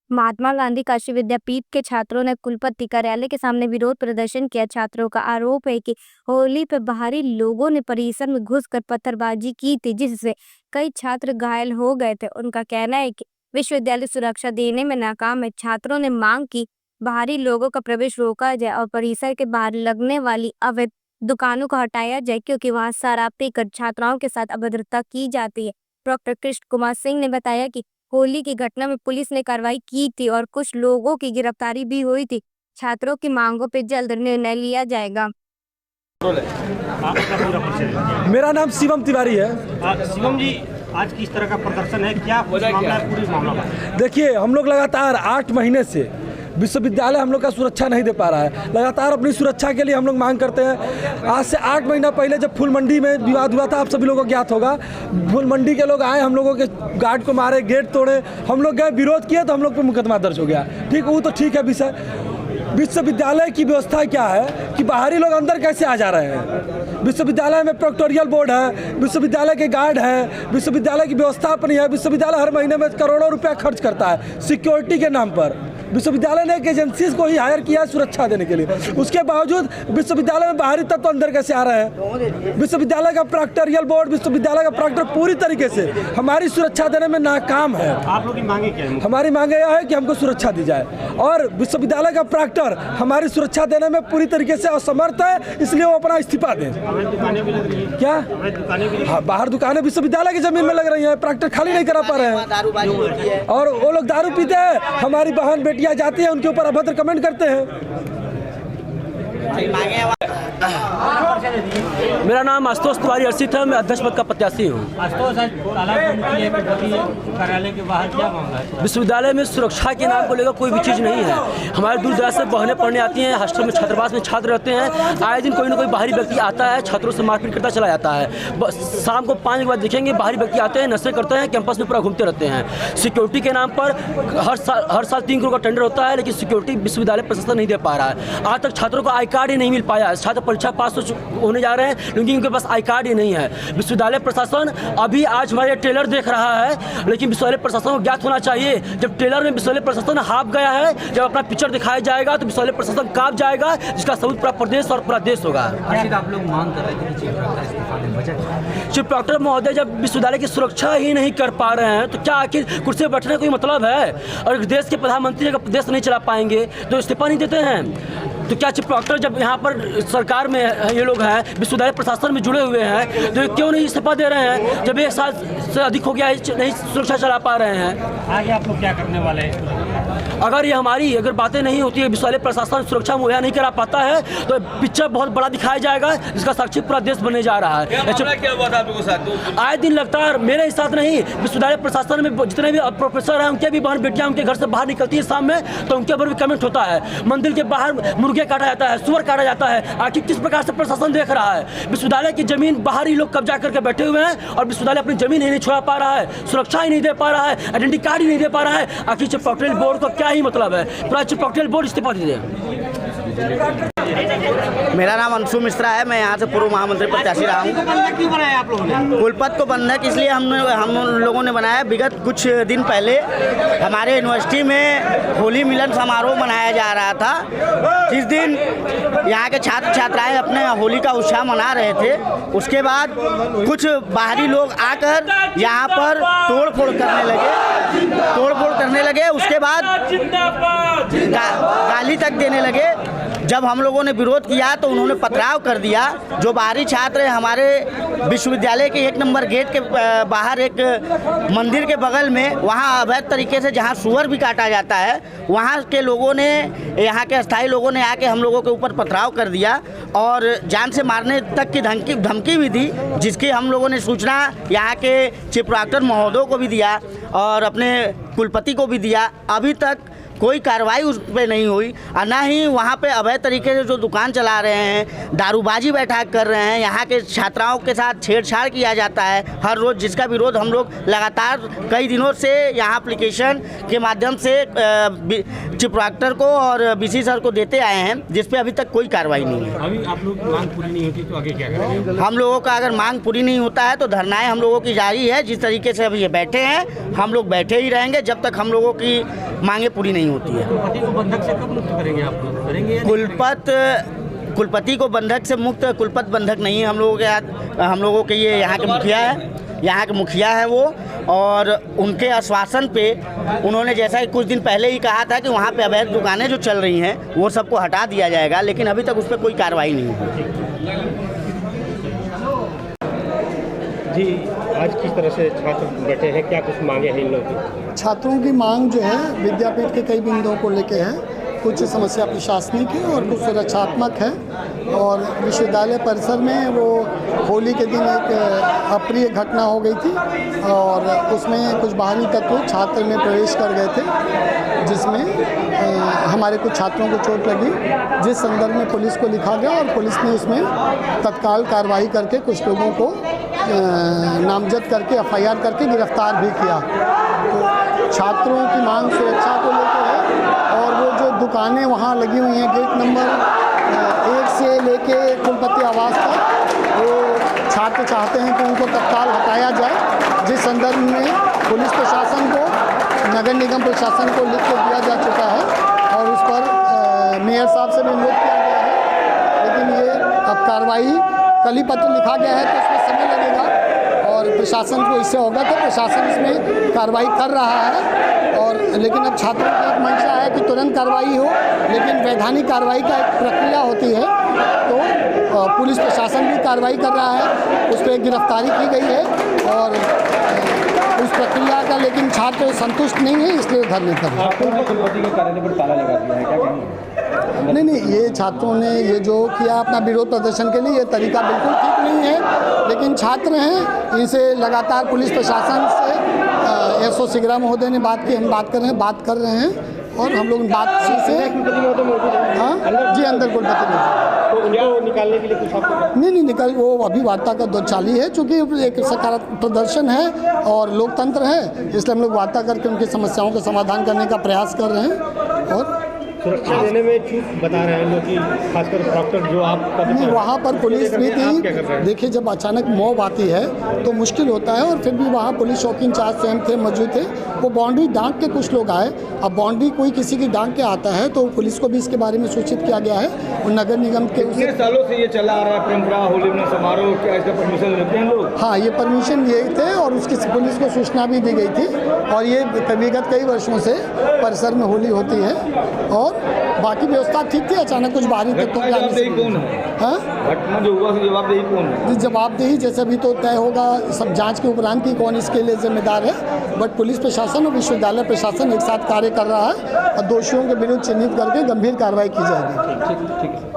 महात्मा गांधी काशी विद्यापीठ के छात्रों ने कुलपति कार्यालय के सामने विरोध प्रदर्शन किया। छात्रों का आरोप है कि होली पर बाहरी लोगों ने परिसर में घुसकर पत्थरबाजी की थी, जिससे कई छात्र घायल हो गए थे। उनका कहना है कि विश्वविद्यालय सुरक्षा देने में नाकाम है। छात्रों ने मांग की बाहरी लोगों का प्रवेश रोका जाए और परिसर के बाहर लगने वाली अवैध दुकानों को हटाया जाए, क्योंकि वहां शराब पीकर छात्राओं के साथ अभद्रता की जाती है। डॉक्टर कृष्ण कुमार सिंह ने बताया कि होली की घटना में पुलिस ने कार्रवाई की थी और कुछ लोगों की गिरफ्तारी भी हुई थी। छात्रों की मांगों पर जल्द निर्णय लिया जाएगा। मेरा नाम शिवम तिवारी है। शिवम जी, आज किस तरह का प्रदर्शन है, क्या मामला है, पूरी मामला? देखिए, हम लोग लगातार 8 महीने से विश्वविद्यालय हम लोग का सुरक्षा नहीं दे पा रहा है। लगातार अपनी सुरक्षा के लिए हम लोग मांग करते हैं। आज से 8 महीना पहले जब फूल मंडी में विवाद हुआ था, आप सभी लोगों को ज्ञात होगा, फूल मंडी के लोग आए, हम लोगों के गार्ड को मारे, गेट तोड़े, हम लोग गए, विरोध किए तो हम लोग पर मुकदमा दर्ज हो गया। ठीक, वो तो ठीक है विषय। विश्वविद्यालय की व्यवस्था क्या है कि बाहरी लोग अंदर कैसे आ जा रहे हैं। विश्वविद्यालय में प्रोक्टोरियल बोर्ड है, विश्वविद्यालय के गार्ड है, विश्वविद्यालय की व्यवस्थापन है। विश्वविद्यालय हर महीने में करोड़ों रुपया खर्च करता है सिक्योरिटी के नाम पर। विश्वविद्यालय ने एक एजेंसी को ही हायर किया है सुरक्षा देने के लिए। उसके बावजूद विश्वविद्यालय में बाहरी तत्व तो अंदर कैसे आ रहे हैं। विश्वविद्यालय का प्रोक्टोरियल बोर्ड, विश्वविद्यालय का प्रोक्टर पूरी तरीके से हमारी सुरक्षा देने में नाकाम है। आप लोग की मांगे क्या है? हमारी मांगे यह है कि हमको सुरक्षा दी जाए और विश्वविद्यालय का प्रोक्टर हमारी सुरक्षा देने में पूरी तरीके से असमर्थ है, इसलिए वो अपना इस्तीफा दें। दुकानें भी लग रही हैं। क्या? हाँ, बाहर दुकानें विश्वविद्यालय की जमीन में लग रही हैं, प्रोक्टर खाली नहीं करा पा रहे हैं और वो लोग दारू पीते हैं। हमारी बहन बेटियां जाती है, उनके ऊपर अभद्र कमेंट करते हैं। मेरा नाम आशुतोष तिवारी अर्षित है, मैं अध्यक्ष पद का प्रत्याशी हूँ। कार्यालय के बाहर क्या मामला है? विश्वविद्यालय में सुरक्षा के नाम को लेकर कोई भी चीज़ नहीं है। हमारे दूर दराज से बहनें पढ़ने आती हैं, हॉस्टल में छात्रावास में छात्र रहते हैं। आए दिन कोई ना कोई बाहरी व्यक्ति आता है, छात्रों से मारपीट करता चला जाता है। शाम को 5 के बाद देखेंगे बाहरी व्यक्ति आते हैं, नशे करते हैं, कैंपस में पूरा घूमते रहते हैं। सिक्योरिटी के नाम पर हर साल 3 करोड़ का टेंडर होता है, लेकिन सिक्योरिटी विश्वविद्यालय प्रशासन नहीं दे पा रहा है। आज तक छात्रों को आई कार्ड ही नहीं मिल पाया। छात्र परीक्षा पास होने जा रहे हैं, लेकिन उनके पास आई कार्ड ही नहीं है। विश्वविद्यालय प्रशासन अभी आज हमारे ट्रेलर देख रहा है, लेकिन विश्वविद्यालय प्रशासन को ज्ञात होना चाहिए, जब ट्रेलर में विश्वविद्यालय प्रशासन हाफ गया है, जब अपना पिक्चर दिखाया जाएगा तो विश्वविद्यालय प्रशासन कांप जाएगा, जिसका सबूत पूरा प्रदेश और पूरा देश होगा। आप लोग मांग कर रहे थे चीफ प्रॉक्टर महोदय जब विश्वविद्यालय की सुरक्षा ही नहीं कर पा रहे हैं, तो क्या आखिर कुर्सी पर बैठने का कोई मतलब है? और देश के प्रधानमंत्री अगर देश नहीं चला पाएंगे तो इस्तीफा नहीं देते हैं। तो क्या चीफ प्रॉक्टर जब यहाँ पर सरकार में ये लोग हैं, विश्वविद्यालय प्रशासन में जुड़े हुए हैं, तो क्यों नहीं इस्तीफा दे रहे हैं? जब 1 साल से अधिक हो गया है, नहीं सुरक्षा चला पा रहे हैं। आगे आप लोग क्या करने वाले हैं? अगर ये हमारी बातें नहीं होती है, विश्वविद्यालय प्रशासन सुरक्षा मुहैया नहीं करा पाता है, तो पिक्चर बहुत बड़ा दिखाया जाएगा, जिसका साक्षी पूरा देश बनने जा रहा है। क्या हुआ था आपके साथ? आए दिन लगता है, मेरे ही साथ नहीं, विश्वविद्यालय प्रशासन में जितने भी प्रोफेसर हैं, उनके भी बहन बेटियां उनके घर से बाहर निकलती है शाम में, तो उनके ऊपर भी कमेंट होता है। मंदिर के बाहर मुर्गे काटा जाता है, सुअर काटा जाता है। आखिर किस प्रकार से प्रशासन देख रहा है? विश्वविद्यालय की जमीन बाहरी लोग कब्जा करके बैठे हुए हैं और विश्वविद्यालय अपनी जमीन ही नहीं छोड़ा पा रहा है, सुरक्षा ही नहीं दे पा रहा है, आइडेंटिटी कार्ड ही नहीं दे पा रहा है। आखिर चीफ प्रोक्टोरियल बोर्ड का क्या ही मतलब है? पूरा चीफ प्रोक्टोरियल बोर्ड इस्तीफा दीजिए। मेरा नाम अंशु मिश्रा है, मैं यहाँ से पूर्व महामंत्री प्रत्याशी रहा हूँ। क्यों बनाया आप लोगों ने? कुलपति को बंधक इसलिए हम लोगों ने बनाया। विगत कुछ दिन पहले हमारे यूनिवर्सिटी में होली मिलन समारोह मनाया जा रहा था। जिस दिन यहाँ के छात्र छात्राएं अपने होली का उत्साह मना रहे थे, उसके बाद कुछ बाहरी लोग आकर यहाँ पर तोड़ फोड़ करने लगे। उसके बाद गाली तक देने लगे। जब हम लोगों ने विरोध किया तो उन्होंने पथराव कर दिया। जो बाहरी छात्र हमारे विश्वविद्यालय के 1 नंबर गेट के बाहर एक मंदिर के बगल में, वहाँ अवैध तरीके से जहाँ सुअर भी काटा जाता है, वहाँ के लोगों ने, यहाँ के अस्थायी लोगों ने आके हम लोगों के ऊपर पथराव कर दिया और जान से मारने तक की धमकी भी दी, जिसकी हम लोगों ने सूचना यहाँ के चीफ प्रॉक्टर महोदय को भी दिया और अपने कुलपति को भी दिया। अभी तक कोई कार्रवाई उस पर नहीं हुई और ना ही वहाँ पे अवैध तरीके से जो दुकान चला रहे हैं, दारूबाजी बैठक कर रहे हैं, यहाँ के छात्राओं के साथ छेड़छाड़ किया जाता है हर रोज़, जिसका विरोध हम लोग लगातार कई दिनों से यहाँ एप्लीकेशन के माध्यम से चीफ कलेक्टर को और BC सर को देते आए हैं, जिस पे अभी तक कोई कार्रवाई नहीं है। अभी आप लोग की मांग पूरी नहीं होती तो आगे क्या करेंगे? हम लोगों का अगर मांग पूरी नहीं होता है तो धरनाएं हम लोगों की जारी है। जिस तरीके से अभी ये बैठे हैं हम लोग बैठे ही रहेंगे जब तक हम लोगों की मांगे पूरी नहीं होती है। कुलपति को बंधक से कब मुक्त करेंगे आप लोग? करेंगे या नहीं करेंगे? कुलपति को बंधक से मुक्त, कुलपति बंधक नहीं है हम लोगों के हाथ। हम लोगों के ये यहाँ के मुखिया है वो, और उनके आश्वासन पे उन्होंने जैसा कि कुछ दिन पहले ही कहा था कि वहाँ पे अवैध दुकानें जो चल रही हैं वो सबको हटा दिया जाएगा, लेकिन अभी तक उस पर कोई कार्रवाई नहीं है। जी, आज किस तरह से छात्र बैठे हैं, क्या कुछ मांगे हैं इन लोगों की? छात्रों की मांग जो है विद्यापीठ के कई बिंदुओं को लेके है। कुछ समस्या प्रशासनिक है और कुछ सुरक्षात्मक है। और विश्वविद्यालय परिसर में वो होली के दिन एक अप्रिय घटना हो गई थी और उसमें कुछ बाहरी तत्व छात्र में प्रवेश कर गए थे, जिसमें हमारे कुछ छात्रों को चोट लगी, जिस संदर्भ में पुलिस को लिखा गया और पुलिस ने उसमें तत्काल कार्रवाई करके कुछ लोगों को नामजद करके FIR करके गिरफ्तार भी किया। तो छात्रों की मांग सुरक्षा को लेकर है और वो जो दुकानें वहाँ लगी हुई हैं गेट नंबर 1 से लेके कुलपति आवास तक, वो छात्र चाहते हैं कि उनको तत्काल हटाया जाए, जिस संदर्भ में पुलिस प्रशासन को, नगर निगम प्रशासन को लिख के दिया जा चुका है और उस पर मेयर साहब से भी अनुरोध किया गया है। लेकिन ये अब कार्रवाई, कल ही पत्र लिखा गया है तो उसमें समय लगेगा और प्रशासन को इससे होगा तो प्रशासन इसमें कार्रवाई कर रहा है। और लेकिन अब छात्रों की एक मंशा है कि तुरंत कार्रवाई हो, लेकिन वैधानिक कार्रवाई का एक प्रक्रिया होती है, तो पुलिस प्रशासन भी कार्रवाई कर रहा है, उस पर गिरफ्तारी की गई है और उस प्रक्रिया का, लेकिन छात्र संतुष्ट नहीं है इसलिए धरने कर रहे हैं। कुलपति के कार्यालय पर ताला लगा दिया है, क्या कहेंगे? नहीं, ये छात्रों ने ये जो किया अपना विरोध प्रदर्शन के लिए, ये तरीका बिल्कुल ठीक नहीं है, लेकिन छात्र हैं, इनसे लगातार पुलिस प्रशासन से SO सिगरा महोदय ने बात की, हम बात कर रहे हैं और हम लोग बात से हाँ जी अंदर कुलपति मौजूद। तो उनको निकालने के लिए कुछ आपको? नहीं निकल, वो अभी वार्ता का दौर जारी है, चूँकि एक सकारात्मक प्रदर्शन है और लोकतंत्र है, इसलिए हम लोग वार्ता करके उनकी समस्याओं का समाधान करने का प्रयास कर रहे हैं। और सुरक्षा देने में चूक बता रहे हैं लोग कि खासकर डॉक्टर जो आप नहीं, वहाँ पर पुलिस भी थी। देखिए, जब अचानक मॉब आती है तो मुश्किल होता है, और फिर भी वहाँ पुलिस चौकी इंचार्ज स्वयं थे, मौजूद थे। वो बाउंड्री डांक के कुछ लोग आए। अब बाउंड्री कोई किसी की डांक के आता है तो पुलिस को भी इसके बारे में सूचित किया गया है और नगर निगम के कितने सालों से ये चला आ रहा है परंपरा होली में समारोह, क्या इसका परमिशन लेते हैं लोग? हाँ, ये परमिशन लिए थे और उसकी पुलिस को सूचना भी दी गई थी और ये विगत कई वर्षों से परिसर में होली होती है और बाकी व्यवस्था ठीक थी। अचानक कुछ बाहरी तत्वों के आने से घटना जो हुआ जवाबदेही कौन है? जवाबदेही जैसे अभी तो तय होगा सब जांच के उपरांत ही कौन इसके लिए जिम्मेदार है, बट पुलिस प्रशासन और विश्वविद्यालय प्रशासन एक साथ कार्य कर रहा है और दोषियों के विरुद्ध चिन्हित करके गंभीर कार्रवाई की जाएगी। ठीक है।